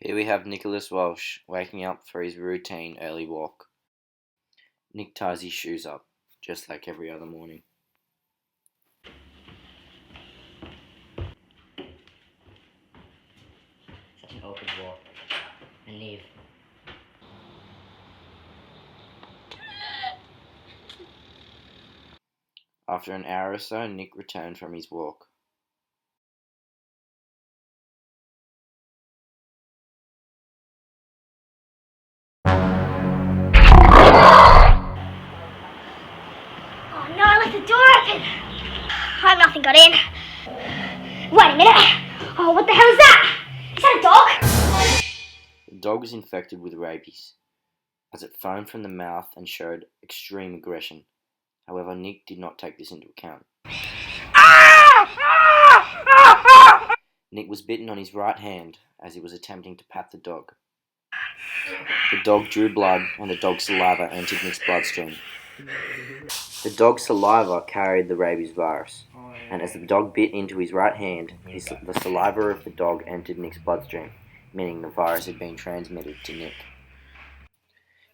Here we have Nicholas Walsh waking up for his routine early walk. Nick ties his shoes up, just like every other morning. Such an awkward walk. And leave. After an hour or so, Nick returned from his walk. Oh no, I left the door open. I hope nothing got in. Wait a minute. Oh, what the hell is that? Is that a dog? The dog was infected with rabies, as it foamed from the mouth and showed extreme aggression. However, Nick did not take this into account. Nick was bitten on his right hand as he was attempting to pat the dog. The dog drew blood and the dog's saliva entered Nick's bloodstream. The dog's saliva carried the rabies virus, and as the dog bit into his right hand, the saliva of the dog entered Nick's bloodstream, meaning the virus had been transmitted to Nick.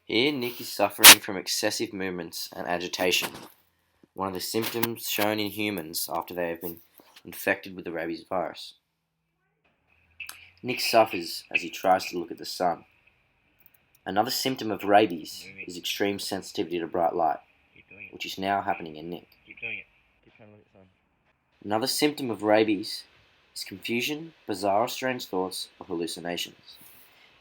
Here, Nick is suffering from excessive movements and agitation, one of the symptoms shown in humans after they have been infected with the rabies virus. Nick suffers as he tries to look at the sun. Another symptom of rabies is extreme sensitivity to bright light, which is now happening in Nick. Keep doing it. Keep trying to look at the sun. Another symptom of rabies is confusion, bizarre or strange thoughts, or hallucinations.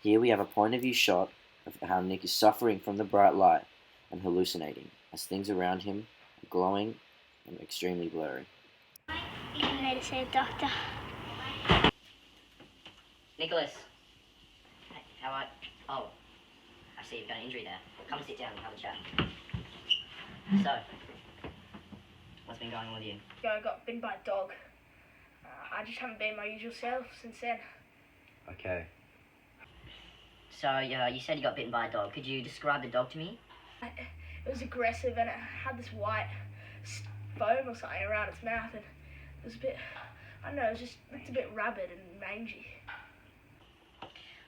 Here we have a point of view shot of how Nick is suffering from the bright light and hallucinating, as things around him are glowing and extremely blurry. I need to see a doctor. Nicholas. Hey, how are you? Oh, I see you've got an injury there. Come and sit down and have a chat. So, what's been going on with you? I got bitten by a dog. I just haven't been my usual self since then. Okay. So, you said you got bitten by a dog. Could you describe the dog to me? It was aggressive and it had this white foam or something around its mouth, and it was a bit, I don't know, it looked a bit rabid and mangy.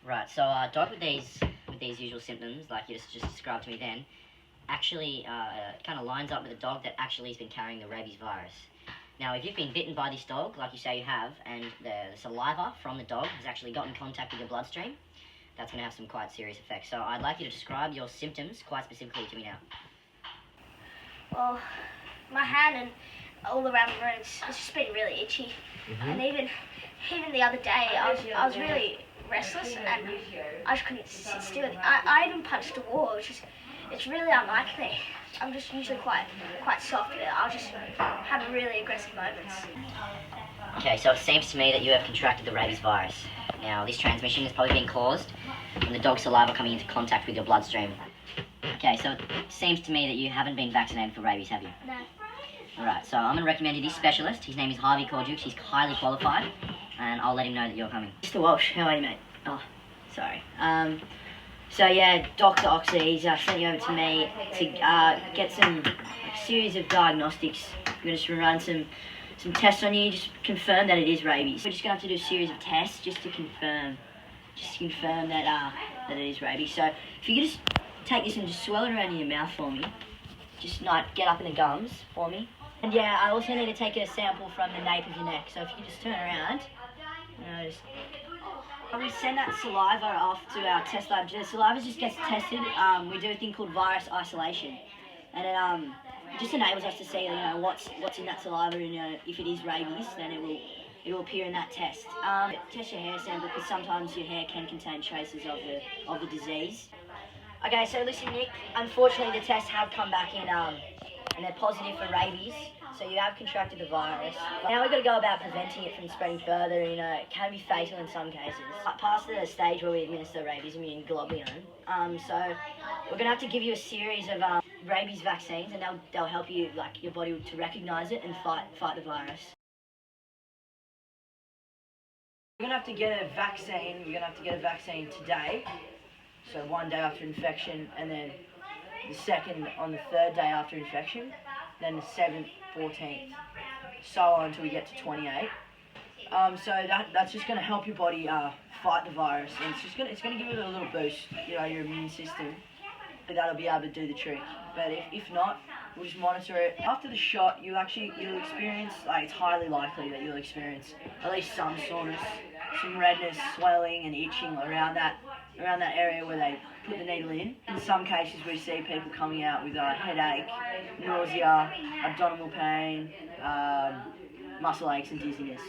Right, so a dog with these usual symptoms, like you just described to me then, actually kind of lines up with a dog that actually has been carrying the rabies virus. Now, if you've been bitten by this dog, like you say you have, and the saliva from the dog has actually got in contact with your bloodstream, that's going to have some quite serious effects. So I'd like you to describe your symptoms quite specifically to me now. Well, my hand and all around the room, it's just been really itchy. And even the other day, I was really restless and I just couldn't sit still. I even punched a wall, it's really unlike me. I'm just usually quite soft, but I'll just have really aggressive moments. Okay, so it seems to me that you have contracted the rabies virus. Now, this transmission has probably been caused from the dog's saliva coming into contact with your bloodstream. Okay, so it seems to me that you haven't been vaccinated for rabies, have you? No. Alright, so I'm going to recommend you this specialist. His name is Harvey Cordukes. He's highly qualified, and I'll let him know that you're coming. Mr. Walsh, how are you, mate? Oh, sorry. So yeah, Dr. Oxley, he's sent you over to me to get some series of diagnostics. We're going to run some tests on you, just confirm that it is rabies. We're just going to have to do a series of tests just to confirm that that it is rabies. So if you could just take this and just swirl it around in your mouth for me, just not get up in the gums for me. And yeah, I also need to take a sample from the nape of your neck. So if you could just turn around, we send that saliva off to our test lab. The saliva just gets tested. We do a thing called virus isolation, and it just enables us to see, what's in that saliva, and if it is rabies, then it will appear in that test. Test your hair sample because sometimes your hair can contain traces of the disease. Okay, so listen, Nick. Unfortunately, the tests have come back in, and they're positive for rabies. So you have contracted the virus. Now we've got to go about preventing it from spreading further. It can be fatal in some cases. Past the stage where we administer rabies immune globulin. So we're going to have to give you a series of rabies vaccines, and they'll help you, your body, to recognise it and fight the virus. We're going to have to get a vaccine. We're going to have to get a vaccine today. So one day after infection, and then the second on the third day after infection, then the 7th, 14th, so on until we get to 28. So that's just going to help your body fight the virus, and it's going to give it a little boost, your immune system. But that'll be able to do the trick. But if not, we'll just monitor it. After the shot, you'll experience, it's highly likely that you'll experience at least some soreness, some redness, swelling, and itching around that area where they put the needle in. In some cases, we see people coming out with headache, nausea, abdominal pain, muscle aches, and dizziness.